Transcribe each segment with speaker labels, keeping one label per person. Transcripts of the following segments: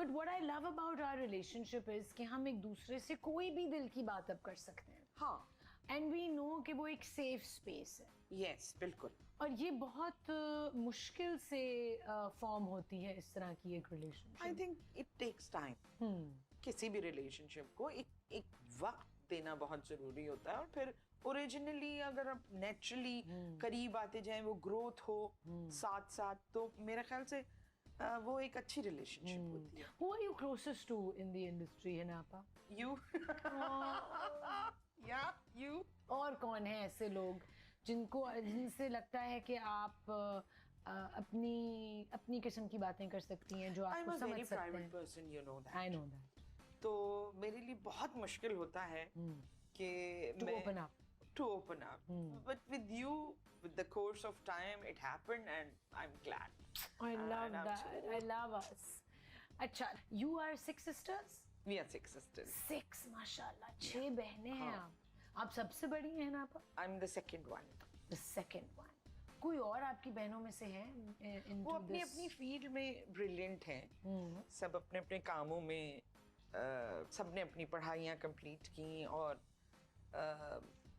Speaker 1: But what I love about our relationship is कि हम एक दूसरे से कोई भी दिल की बात अब कर सकते हैं.
Speaker 2: हाँ.
Speaker 1: एंड वी नो कि वो एक सेफ स्पेस है.
Speaker 2: यस, बिल्कुल.
Speaker 1: और ये बहुत मुश्किल से फॉर्म होती है इस तरह की एक relationship.
Speaker 2: I think it takes time. किसी भी रिलेशनशिप को एक वक्त देना बहुत जरूरी होता है, और फिर ओरिजिनली अगर आप नेचुरली करीब आते जाएं, वो ग्रोथ हो साथ साथ, तो मेरे ख्याल से वो एक अच्छी रिलेशनशिप होती है.
Speaker 1: Who are you closest to in the industry, Hinapa?
Speaker 2: You. Yeah, you.
Speaker 1: और कौन है ऐसे लोग जिनसे लगता है कि आप अपनी किस्म की बातें कर सकती हैं, जो आपको समझ सकते हैं?
Speaker 2: I'm a very private person, you know that.
Speaker 1: I know that.
Speaker 2: तो मेरे लिए बहुत मुश्किल होता है कि
Speaker 1: To open up.
Speaker 2: To open up. But with you, with the course of time, it happened, and I'm glad.
Speaker 1: I love that. I love us. अच्छा, you are 6 sisters?
Speaker 2: We are 6 sisters.
Speaker 1: 6, माशाल्लाह, 6 बहनें हैं आप. आप सबसे बड़ी हैं ना?
Speaker 2: I'm the second one.
Speaker 1: The second one. कोई और आपकी बहनों में से है?
Speaker 2: वो अपनी अपनी फील्ड में ब्रिलियंट हैं. सब अपने अपने कामों में, सबने अपनी पढ़ाइयाँ कंप्लीट की, और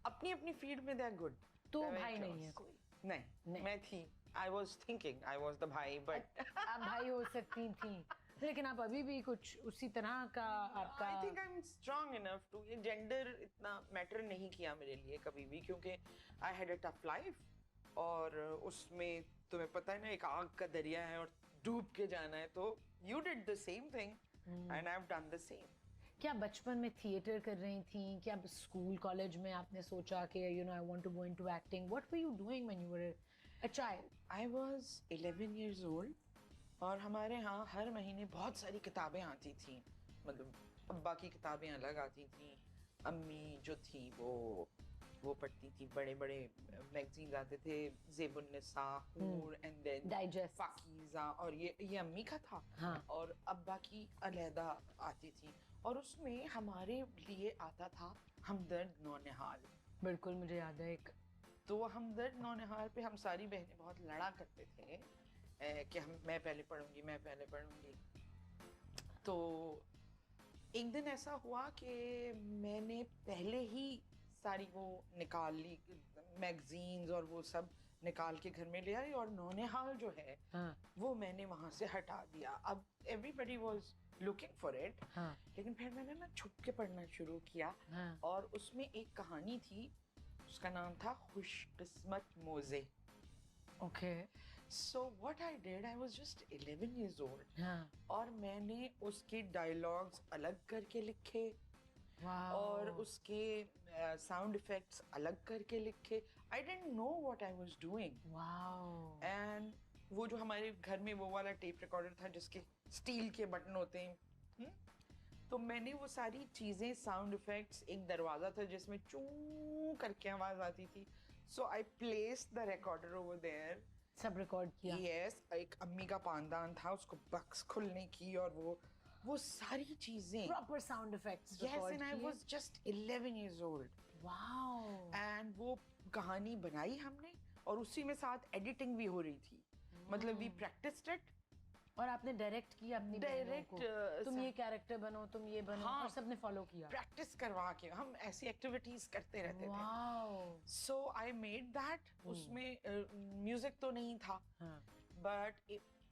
Speaker 2: अपनी अपनी फील्ड में दे आर गुड.
Speaker 1: तो भाई नहीं है कोई?
Speaker 2: नहीं, मैं थी. I was thinking I was the भाई, but
Speaker 1: आप भाई हो सकती थी, लेकिन आप अभी भी कुछ उसी तरह का आपका.
Speaker 2: I think I'm strong enough to. ये जेंडर इतना मैटर नहीं किया मेरे लिए कभी भी, क्योंकि I had a tough life, और उसमें तुम्हें पता है ना, एक आग का दरिया है और डूब के जाना है. तो you did the same thing and I've done the same.
Speaker 1: क्या बचपन में थिएटर कर रही थी? क्या स्कूल कॉलेज में आपने सोचा कि you know I want to go into acting? What were you doing when you were a child?
Speaker 2: I was 11 years old, और हमारे यहाँ हर महीने बहुत सारी किताबें आती थी. मतलब अब्बा की किताबें अलग आती थी, अम्मी जो थी वो पढ़ती थी. बड़े बड़े मैगजीन्स आते थे, ज़ेबुन्निसा, हूर, एंड देन
Speaker 1: डाइजेस्ट,
Speaker 2: पाकीज़ा, और ये अम्मी का था.
Speaker 1: हाँ.
Speaker 2: और अब्बा की अलहदा आती थी, और उसमें हमारे लिए आता था हमदर्द नौनिहाल.
Speaker 1: बिल्कुल मुझे याद है. एक
Speaker 2: तो हमदर्द नौनिहाल पे हम सारी बहनें बहुत लड़ा करते थे कि मैं पहले पढ़ूंगी. तो एक दिन ऐसा हुआ कि मैंने पहले ही सारी वो निकाल ली, मैगजीन्स और वो सब निकाल के घर में ले आई, और नौनिहाल जो है वो मैंने वहां से हटा दिया. अब everybody was looking for it, लेकिन फिर मैंने ना छुप के पढ़ना शुरू किया. और उसमें एक कहानी थी, उसका नाम था खुशकिस्मत मोजे.
Speaker 1: Okay.
Speaker 2: So what I did, I was just 11 years old, और मैंने उसके डायलॉग्स अलग करके लिखे.
Speaker 1: Wow.
Speaker 2: और उसके साउंड इफेक्ट्स अलग करके लिखे. I didn't know what I was doing.
Speaker 1: Wow.
Speaker 2: And वो जो हमारे घर में वो वाला टेप रिकॉर्डर था जिसके स्टील के बटन होते हैं, तो मैंने वो सारी चीजें, साउंड इफेक्ट्स, एक दरवाजा था जिसमें चू करके आवाज आती थी. So I placed the recorder over there.
Speaker 1: सब रिकॉर्ड किया?
Speaker 2: यस. एक अम्मी का पानदान था, उसको बक्स खुलने की, और वो सारी चीजें,
Speaker 1: proper sound effects
Speaker 2: yes, and I was just 11 years old.
Speaker 1: Wow.
Speaker 2: And वो कहानी बनाई हमने, और उसी में साथ एडिटिंग भी हो रही थी. मतलब we practiced it.
Speaker 1: और आपने डायरेक्ट किया अपनी बहनों को, तुम ये कैरेक्टर बनो, तुम ये बनो,
Speaker 2: हाँ,
Speaker 1: और सबने फॉलो किया.
Speaker 2: प्रैक्टिस करवा के हम ऐसी एक्टिविटीज करते रहते
Speaker 1: थे.
Speaker 2: सो आई मेड दैट. उसमें म्यूजिक तो नहीं था, बट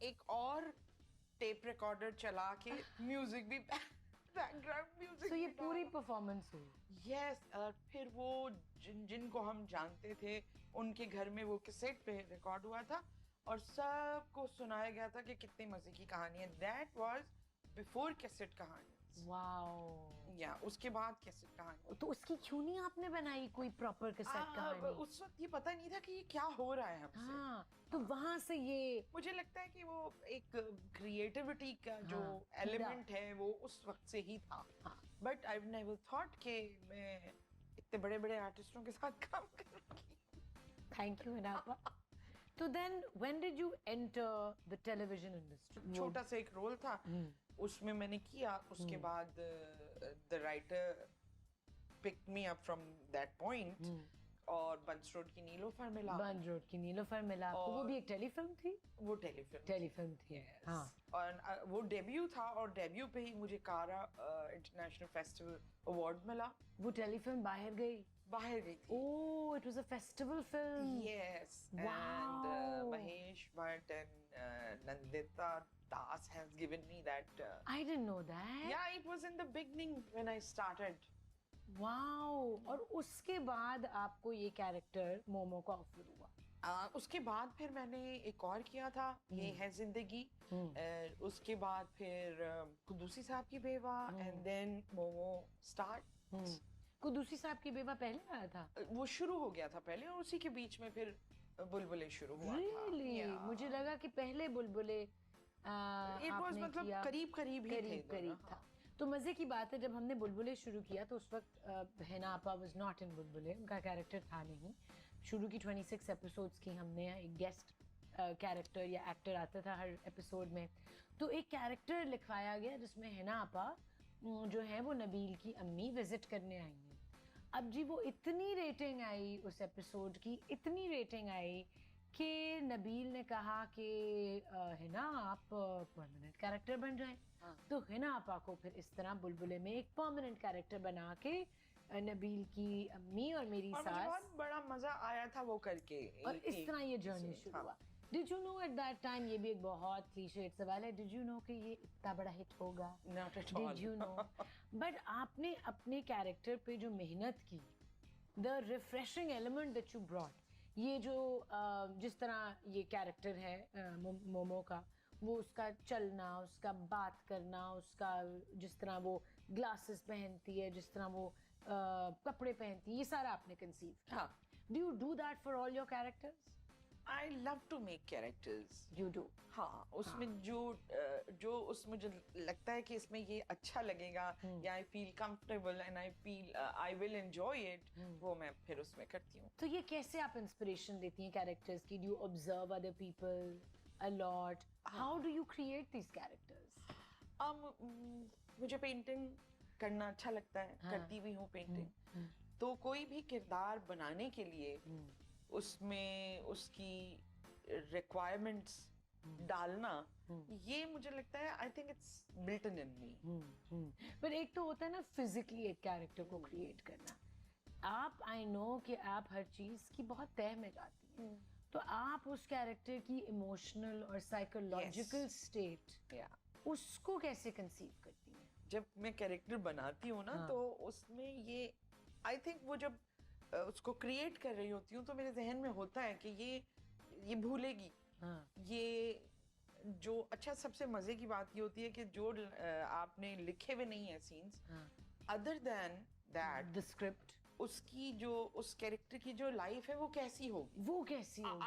Speaker 2: एक और टेप रिकॉर्डर चला के म्यूजिक भी, बैकग्राउंड म्यूजिक.
Speaker 1: तो ये पूरी परफॉर्मेंस हुई?
Speaker 2: यस. और फिर वो जिनको हम जानते थे उनके घर में वो कैसेट पे रिकॉर्ड हुआ था, और सबको सुनाया गया था कि कितनी मजे की कहानी है. दैट वाज बिफोर कैसेट कहानी.
Speaker 1: वाओ.
Speaker 2: या उसके बाद कैसेट कहानी.
Speaker 1: तो उसकी क्यों नहीं आपने बनाई कोई प्रॉपर कैसेट कहानी?
Speaker 2: उस वक्त ये पता नहीं था कि ये क्या हो रहा है हमसे.
Speaker 1: हाँ, तो वहां से ये
Speaker 2: मुझे लगता है कि वो एक क्रिएटिविटी का जो एलिमेंट है वो उस वक्त से ही था. बट आई नेवर थॉट कि मैं इतने बड़े बड़े आर्टिस्टों के साथ काम करूंगी.
Speaker 1: थैंक यू हिनापा. तो then when did you enter the television industry?
Speaker 2: छोटा सा एक रोल था, उसमें मैंने किया. उसके बाद the writer picked me up from that point, और बंस रोड की नीलोफर मिला।
Speaker 1: बंद रोड की नीलोफर मिला आपको, वो
Speaker 2: और-
Speaker 1: भी एक टेलीफिल्म थी।
Speaker 2: वो टेलीफिल्म
Speaker 1: टेलीफिल्म थी, हाँ।
Speaker 2: और वो डेब्यू था, और डेब्यू पे ही मुझे कारा इंटरनेशनल फेस्टिवल अवार्ड मिला।
Speaker 1: वो टेलीफिल्म बाहर गई।
Speaker 2: बाहर गई थी।
Speaker 1: Oh, it was a festival film.
Speaker 2: Yes,
Speaker 1: Wow.
Speaker 2: and Mahesh Bhatt and Nandita Das has given me that.
Speaker 1: I didn't know that.
Speaker 2: Yeah, it was in the beginning when I started.
Speaker 1: Wow. और उसके बाद आपको ये character momo का offer हुआ।
Speaker 2: उसके बाद फिर मैंने एक और किया था, ये है जिंदगी। उसके बाद फिर कुदूसी साहब की बेवा, and then momo start.
Speaker 1: Qudusi साहब की बेवा पहले आया था।
Speaker 2: वो शुरू हो गया था पहले, और उसी के बीच में फिर बुलबुले शुरू हुआ था।
Speaker 1: Really?
Speaker 2: Yeah.
Speaker 1: मुझे लगा कि पहले बुलबुले
Speaker 2: It was
Speaker 1: आपने
Speaker 2: मतलब
Speaker 1: किया।
Speaker 2: करीब करीब ही थे
Speaker 1: करीब
Speaker 2: दोनों,
Speaker 1: करीब था। तो मजे की बात है, जब हमने बुलबुले शुरू किया तो उस वक्त हिना आपा वाज नॉट इन बुलबुले, उनका कैरेक्टर था नहीं। शुरू की 26 एपिसोड्स की हमने एक गेस्ट कैरेक्टर या एक्टर आता था हर एपिसोड में। तो एक कैरेक्टर लिखवाया गया जिसमें हिना आपा जो है वो नबील की अम्मी विजिट करने आई हैं। अब जी वो इतनी रेटिंग आई उस एपिसोड की, इतनी रेटिंग आई कि नबील ने कहा कि हिना आप परमानेंट कैरेक्टर बन जाएं।
Speaker 2: हाँ।
Speaker 1: तो हिना आपा को फिर इस तरह बुलबुले में एक परमानेंट कैरेक्टर बना के नबील की अम्मी और मेरी
Speaker 2: और मुझे
Speaker 1: सास,
Speaker 2: बहुत बड़ा मजा आया था वो करके।
Speaker 1: और इस तरह ये जर्नी शुरू
Speaker 2: हाँ।
Speaker 1: हुआ। Did you know at that time, ये भी एक बहुत क्लीशेड सवाल है, डिड यू नो कि ये इतना बड़ा हिट होगा?
Speaker 2: Not at all.
Speaker 1: Did you know? But आपने अपने कैरेक्टर पे जो मेहनत की, the refreshing element that you brought, ये जो जिस तरह ये कैरेक्टर है मोमो का, वो उसका चलना, उसका बात करना, उसका जिस तरह वो ग्लासेस पहनती है, जिस तरह वो कपड़े पहनती है, ये सारा आपने कंसीव किया।
Speaker 2: हाँ।
Speaker 1: Do you do that for all your characters?
Speaker 2: I love to make characters.
Speaker 1: You do.
Speaker 2: हाँ, उसमें जो उस मुझे लगता है कि इसमें ये अच्छा लगेगा, या I feel comfortable and I feel I will enjoy it, वो मैं फिर उसमें करती हूँ।
Speaker 1: तो ये कैसे आप इंस्पिरेशन लेती हैं कैरेक्टर्स की? Do you observe other people a lot? How do you create these characters?
Speaker 2: मुझे पेंटिंग करना अच्छा लगता है,
Speaker 1: हाँ।
Speaker 2: करती भी हूँ पेंटिंग। तो कोई भी किरदार बनाने के लिए उसमें उसकी रिक्वायरमेंट्स डालना, ये मुझे लगता है I think it's built in me.
Speaker 1: पर एक तो होता है ना फिजिकली एक कैरेक्टर को क्रिएट करना। आप, आई नो कि आप हर चीज की बहुत तह में जाती हैं, तो आप उस कैरेक्टर की इमोशनल और साइकोलॉजिकल स्टेट उसको कैसे कंसीव करती हैं?
Speaker 2: जब मैं कैरेक्टर बनाती हूँ ना,
Speaker 1: हाँ।
Speaker 2: तो उसमें ये आई थिंक वो जब उसको क्रिएट कर रही होती हूँ, तो मेरे जहन में होता है कि ये भूलेगी।
Speaker 1: हाँ।
Speaker 2: ये जो अच्छा, सबसे मजे की बात ये होती है कि जो आपने लिखे हुए नहीं है scenes, other than that
Speaker 1: the script,
Speaker 2: उसकी जो उस कैरेक्टर की जो लाइफ है वो कैसी होगी,
Speaker 1: वो कैसी होगी?